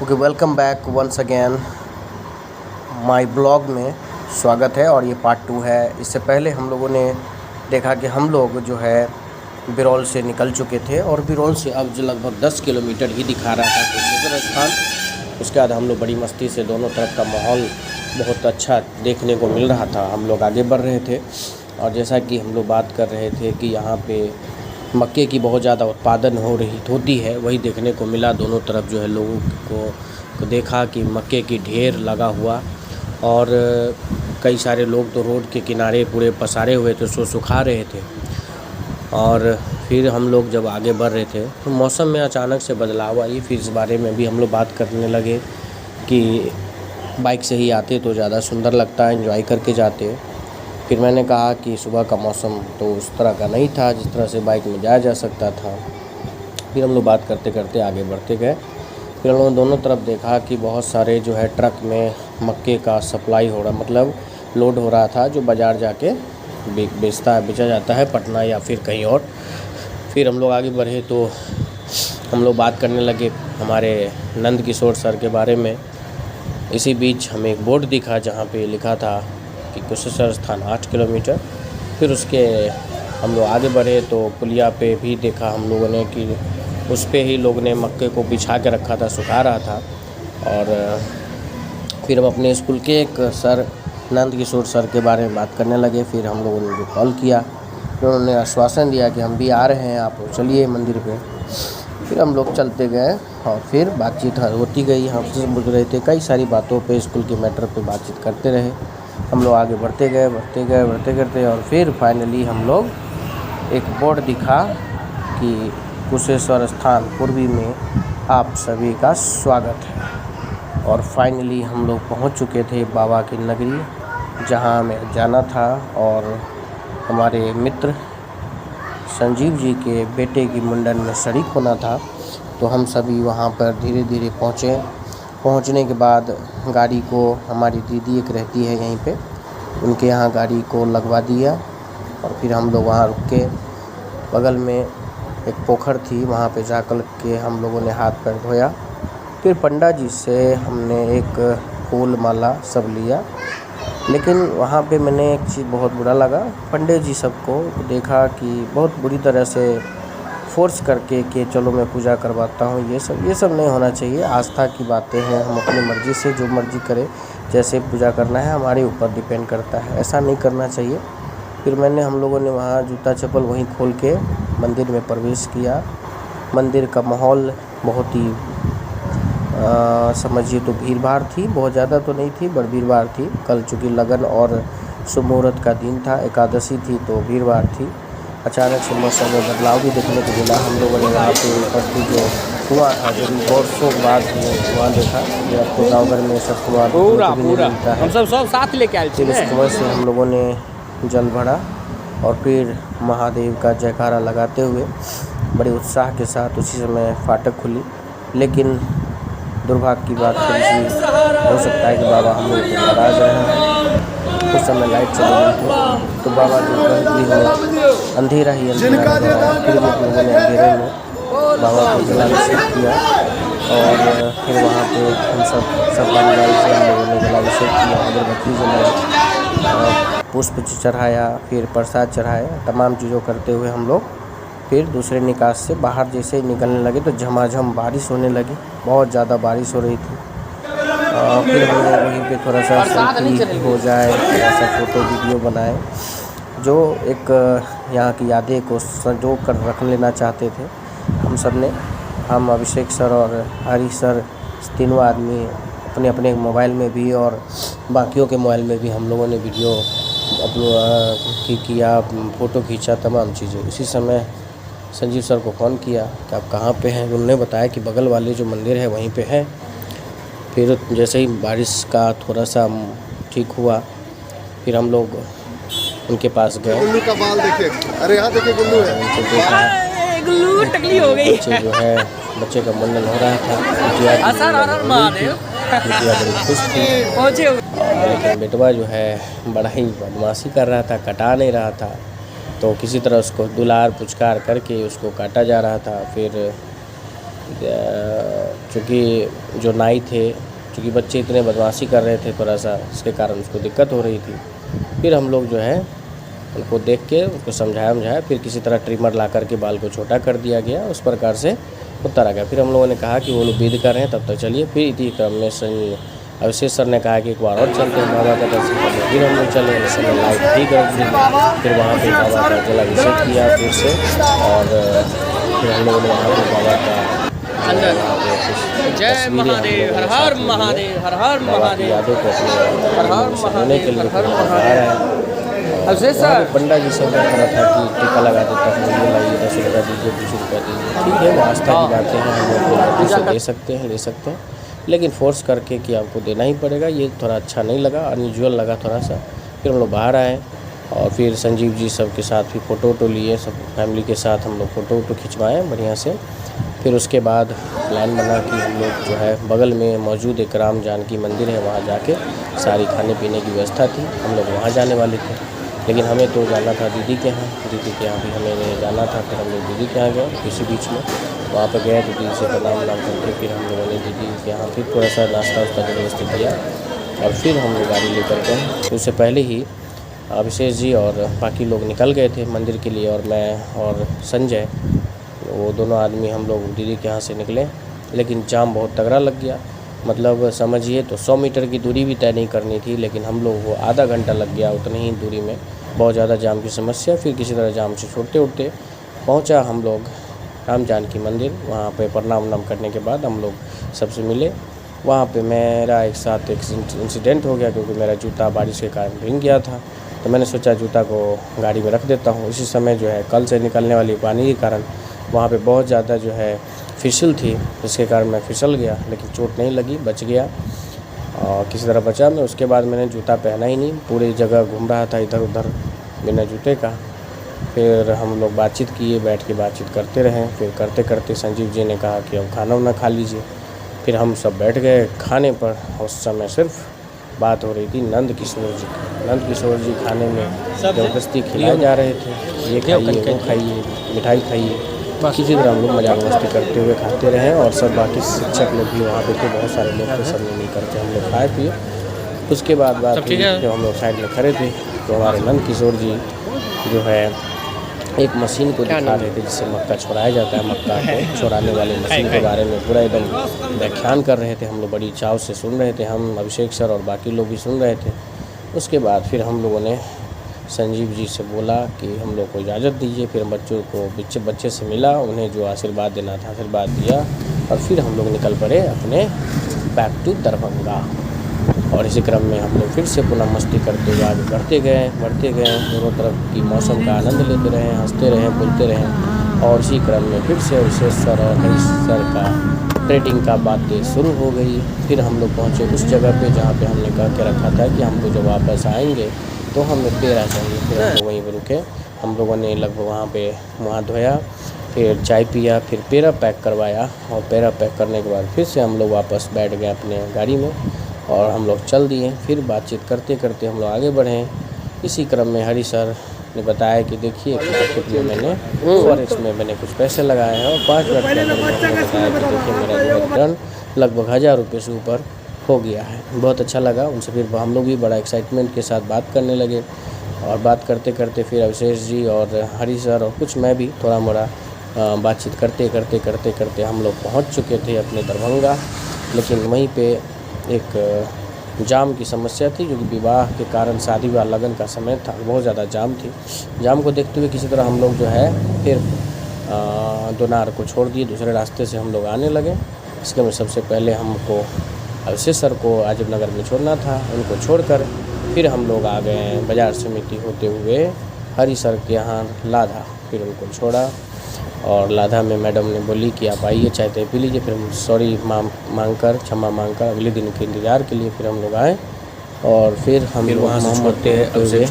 Okay, welcome back once again my blog में स्वागत है। और ये पार्ट 2 है। इससे पहले हम लोगों ने देखा कि हम लोग जो है बिरौल से निकल चुके थे और बिरौल से अब जो लगभग 10 किलोमीटर ही दिखा रहा था कुशेश्वर स्थान। उसके बाद हम लोग बड़ी मस्ती से दोनों तरफ का माहौल बहुत अच्छा देखने को मिल रहा था। हम लोग आगे बढ़ रहे थे और जैसा कि हम लोग बात कर रहे थे कि यहाँ पे मक्के की बहुत ज़्यादा उत्पादन होती है, वही देखने को मिला। दोनों तरफ जो है लोगों को देखा कि मक्के की ढेर लगा हुआ और कई सारे लोग तो रोड के किनारे पूरे पसारे हुए थे, सो सुखा रहे थे। और फिर हम लोग जब आगे बढ़ रहे थे तो मौसम में अचानक से बदलाव आई। फिर इस बारे में भी हम लोग बात करने लगे कि बाइक से ही आते तो ज़्यादा सुंदर लगता है, एंजॉय करके जाते। फिर मैंने कहा कि सुबह का मौसम तो उस तरह का नहीं था जिस तरह से बाइक में जाया जा सकता था। फिर हम लोग बात करते करते आगे बढ़ते गए। फिर हम लोगों ने दोनों तरफ देखा कि बहुत सारे जो है ट्रक में मक्के का सप्लाई हो रहा, मतलब लोड हो रहा था, जो बाज़ार जाके बेचा जाता है पटना या फिर कहीं और। फिर हम लोग आगे बढ़े तो हम लोग बात करने लगे हमारे नंद किशोर सर के बारे में। इसी बीच हमें एक बोर्ड दिखा जहाँ पे लिखा था कि कुशेश्वर स्थान 8 किलोमीटर। फिर उसके हम लोग आगे बढ़े तो पुलिया पे भी देखा हम लोगों ने कि उस पे ही लोग ने मक्के को बिछा के रखा था, सुखा रहा था। और फिर हम अपने स्कूल के एक सर नंद किशोर सर के बारे में बात करने लगे। फिर हम लोगों ने जो कॉल किया, फिर उन्होंने आश्वासन दिया कि हम भी आ रहे हैं, आप चलिए मंदिर पे। फिर हम लोग चलते गए और फिर बातचीत होती गई। हमसे बुझ रहे थे कई सारी बातों पे, स्कूल के मैटर पे बातचीत करते रहे। हम लोग आगे बढ़ते गए और फिर फाइनली हम लोग एक बोर्ड दिखा कि कुशेश्वर स्थान पूर्वी में आप सभी का स्वागत है। और फाइनली हम लोग पहुंच चुके थे बाबा की नगरी, जहां हमें जाना था। और हमारे मित्र संजीव जी के बेटे की मुंडन में शरीक होना था, तो हम सभी वहां पर धीरे धीरे पहुँचे। पहुंचने के बाद गाड़ी को, हमारी दीदी एक रहती है यहीं पे, उनके यहाँ गाड़ी को लगवा दिया। और फिर हम लोग वहाँ रुक के, बगल में एक पोखर थी, वहाँ पे जाकर के हम लोगों ने हाथ पैर धोया। फिर पंडा जी से हमने एक फूल माला सब लिया। लेकिन वहाँ पे मैंने एक चीज़ बहुत बुरा लगा, पंडित जी सबको देखा कि बहुत बुरी तरह से फोर्स करके कि चलो मैं पूजा करवाता हूँ। ये सब नहीं होना चाहिए। आस्था की बातें हैं, हम अपनी मर्ज़ी से जो मर्ज़ी करें, जैसे पूजा करना है हमारे ऊपर डिपेंड करता है, ऐसा नहीं करना चाहिए। फिर हम लोगों ने वहाँ जूता चप्पल वहीं खोल के मंदिर में प्रवेश किया। मंदिर का माहौल बहुत ही समझिए तो भीड़-भाड़ थी, बहुत ज़्यादा तो नहीं थी, बट भीड़-भाड़ थी। कल चूँकि लगन और शुभ मुहूर्त का दिन था, एकादशी थी, तो भीड़-भाड़ थी। अचानक से मौसम में बदलाव भी देखने को मिला। हम लोगों ने वहाँ पे ऊपर की जो कुआँ था, जो भी वर्षों बाद हमने कुआँ देखा, ये आपको गाँव घर में सब कुआँ देखने को भी नहीं मिलता है। हम सब साथ लेके आए थे। फिर इस कुआँ से हम लोगों ने जल भरा और फिर महादेव का जयकारा लगाते हुए बड़े उत्साह के साथ उसी समय फाटक खुली। लेकिन दुर्भाग्य की बात थोड़ी सी हो सकता है कि बाबा हम लोग को नाराज़ रहे हैं। उस समय लाइट चली गई थी, तो बाबा जो में अंधेरा ही अंधेरा नजर आया। फिर भी हम लोगों ने अंधेरे में बाबा को जलाभिषेक किया। और फिर वहाँ पे हम सब बारी से हम लोगों ने जलाभिषेक किया, अगरबत्ती जलाई, पुष्प चढ़ाया, फिर प्रसाद चढ़ाया। तमाम चीज़ों करते हुए हम लोग फिर दूसरे निकास से बाहर जैसे ही निकलने लगे तो झमाझम बारिश होने लगी, बहुत ज़्यादा बारिश हो रही थी। फिर हम लोग वहीं पे थोड़ा सा सेल्फी हो जाए, थोड़ा सा फ़ोटो वीडियो बनाए, जो एक यहाँ की यादें को संजो कर रख लेना चाहते थे हम सब ने। हम अभिषेक सर और हरी सर तीनों आदमी अपने अपने मोबाइल में भी और बाकियों के मोबाइल में भी हम लोगों ने वीडियो अपलोड किया, फ़ोटो खींचा, तमाम चीज़ें। इसी समय संजीव सर को फ़ोन किया कि आप कहाँ पे हैं। उन्होंने बताया कि बगल वाले जो मंदिर है वहीं पे है। फिर जैसे ही बारिश का थोड़ा सा ठीक हुआ, फिर हम लोग उनके पास गए। गुल्लू का बाल देखिए, अरे यहाँ देखिए गुल्लू है। उनको देखा, गुल्लू टकली हो गई। बच्चे जो है, बच्चे का मुंडन हो रहा था, बिटिया बड़ी खुश थी। लेकिन बेटवा जो है बड़ा ही बदमाशी कर रहा था, कटा नहीं रहा था, तो किसी तरह उसको दुलार पुचकार करके उसको काटा जा रहा था। फिर चूँकि जो नाई थे, चूँकि बच्चे इतने बदमाशी कर रहे थे थोड़ा सा, इसके कारण उसको दिक्कत हो रही थी। फिर हम लोग जो है उनको देख के उसको समझाया, फिर किसी तरह ट्रिमर ला कर के बाल को छोटा कर दिया गया, उस प्रकार से उतारा गया। फिर हम लोगों ने कहा कि वो लोग विध कर रहे हैं, तब तक चलिए। फिर इसी क्रम में अभिषेक सर ने कहा कि एक बार और चलते हैं बाबा का दर्शन करने। फिर हम लोग चले, इस समय लाइट ठीक कर दी। फिर वहाँ पे बाबा का जलाभिषेक किया फिर से, और फिर हम लोगों ने वहाँ पे बाबा का जय महादेव, हर हर महादेव, हर हर महादेव, यादों को अपने हर हर सजोने के लिए हर बाहर आए। अभिषेक सर, पंडा जी सब कह रहा था कि टीका लगा देता हूँ, ये लाइए 10 रुपया दीजिए, 20 रुपया दीजिए। ठीक है, वो आस्था की बातें हैं, हम लोग से दे सकते हैं, ले सकते हैं, लेकिन फोर्स करके कि आपको देना ही पड़ेगा, ये थोड़ा अच्छा नहीं लगा, अनयूजुअल लगा थोड़ा सा। फिर हम लोग बाहर आए और फिर संजीव जी सब के साथ भी फ़ोटो वोटो लिए, सब फैमिली के साथ हम लोग फ़ोटो वोटो खिंचवाएँ बढ़िया से। फिर उसके बाद प्लान बना कि हम लोग जो है बगल में मौजूद एक राम जानकी मंदिर है, वहाँ जाके सारी खाने पीने की व्यवस्था थी, हम लोग वहाँ जाने वाले थे। लेकिन हमें तो जाना था दीदी के यहाँ, दीदी के यहाँ भी हमें जाना था। फिर हम लोग दीदी के यहाँ गए, इसी बीच में वहाँ पर गए तो दीदी से प्रणाम करके फिर हम लोगों ने दीदी के यहाँ फिर थोड़ा सा नाश्ता वास्ता व्यवस्थित किया, और फिर हम लोग गाड़ी लेकर गए। तो उससे पहले ही अभिषेक जी और बाकी लोग निकल गए थे मंदिर के लिए, और मैं और संजय, वो दोनों आदमी हम लोग दीदी के यहाँ से निकले। लेकिन जाम बहुत तगड़ा लग गया, मतलब समझिए तो 100 मीटर की दूरी भी तय नहीं करनी थी, लेकिन हम लोग वो आधा घंटा लग गया उतनी ही दूरी में, बहुत ज़्यादा जाम की समस्या। फिर किसी तरह जाम से छूटते उठते पहुंचा हम लोग राम जानकी मंदिर। वहाँ पे प्रणाम उनाम करने के बाद हम लोग सबसे मिले। वहाँ पे मेरा एक साथ एक इंसिडेंट हो गया, क्योंकि मेरा जूता बारिश के कारण भीग गया था, तो मैंने सोचा जूता को गाड़ी में रख देता हूँ। इसी समय जो है कल से निकलने वाली पानी के कारण वहाँ पे बहुत ज़्यादा जो है फिसल थी, जिसके कारण मैं फिसल गया, लेकिन चोट नहीं लगी, बच गया और किसी तरह बचा मैं। उसके बाद मैंने जूता पहना ही नहीं, पूरी जगह घूम रहा था इधर उधर बिना जूते का। फिर हम लोग बातचीत किए, बैठ के बातचीत करते रहे। फिर करते करते संजीव जी ने कहा कि अब खाना वाना खा लीजिए। फिर हम सब बैठ गए खाने पर। उस समय सिर्फ बात हो रही थी नंद किशोर जी की। नंद किशोर जी खाने में ज़बरदस्ती खिलाए जा रहे थे, ये खाइए वो खाइए, मिठाई खाइए। किसी तरह हम लोग मजाक मस्ती करते हुए खाते रहे, और सब बाकी शिक्षक लोग भी वहाँ पे थे, बहुत सारे लोग थे, सब मिल करके हम लोग खाए पिए। उसके बाद बात हुई जब हम लोग साइड में खड़े थे, तो हमारे नंद किशोर जी जो है एक मशीन को दिखा रहे थे जिससे मक्का छुड़ाया जाता है, मक्का को छुड़ाने वाली मशीन के बारे में पूरा एकदम व्याख्यान कर रहे थे। हम लोग बड़ी चाव से सुन रहे थे, हम अभिषेक सर और बाकी लोग भी सुन रहे थे। उसके बाद फिर हम लोगों ने संजीव जी से बोला कि हम लोग को इजाज़त दीजिए। फिर बच्चों को बच्चे से मिला, उन्हें जो आशीर्वाद देना था आशीर्वाद दिया, और फिर हम लोग निकल पड़े अपने बैक टू दरभंगा। और इसी क्रम में हम लोग फिर से पुनः मस्ती करते हुए आगे बढ़ते गए। दोनों तरफ की मौसम का आनंद लेते रहे, हंसते रहे, बोलते रहे। और इसी क्रम में फिर से अभिषेक सर और हरीश सर का ट्रेडिंग का बातें शुरू हो गई। फिर हम लोग पहुँचे उस जगह पे जहाँ पे हमने कह के रखा था कि हमको जब वापस आएंगे तो हमें पेड़ा चाहिए। फिर हम लोग वहीं पर रुके, हम लोगों ने लगभग वहाँ धोया, फिर चाय पिया, फिर पेड़ा पैक करवाया, और पेड़ा पैक करने के बाद फिर से हम लोग वापस बैठ गए अपने गाड़ी में और हम लोग चल दिए। फिर बातचीत करते करते हम लोग आगे बढ़े। इसी क्रम में हरी सर ने बताया कि देखिए क्रिकेट में मैंने फॉरेक्स में मैंने कुछ पैसे लगाए हैं, और 5 मिनट के अंदर मैंने बताया कि देखिए मेरा जो रिटर्न लगभग 1000 रुपये से ऊपर हो गया है। बहुत अच्छा लगा उनसे। फिर हम लोग भी बड़ा एक्साइटमेंट के साथ बात करने लगे, और बात करते करते फिर अभिषेक जी और हरी सर और कुछ मैं भी थोड़ा मोड़ा बातचीत करते करते हम लोग पहुंच चुके थे अपने दरभंगा। लेकिन वहीं पे एक जाम की समस्या थी, जो कि विवाह के कारण शादी विवाह लगन का समय था, बहुत ज़्यादा जाम थी। जाम को देखते हुए किसी तरह हम लोग जो है फिर दोनार को छोड़ दिए, दूसरे रास्ते से हम लोग आने लगे। इसके में सबसे पहले हमको अभिषेक सर को आजम नगर में छोड़ना था, उनको छोड़कर फिर हम लोग आ गए बाजार समिति होते हुए हरी सर के यहाँ लाधा। फिर उनको छोड़ा, और लाधा में मैडम ने बोली कि आप आइए चाय ताय पी लीजिए। फिर हम सॉरी मांगकर क्षमा मांगकर अगले दिन के इंतज़ार के लिए फिर हम लोग आए, और फिर हम लोग वहाँ से छोड़ते हुए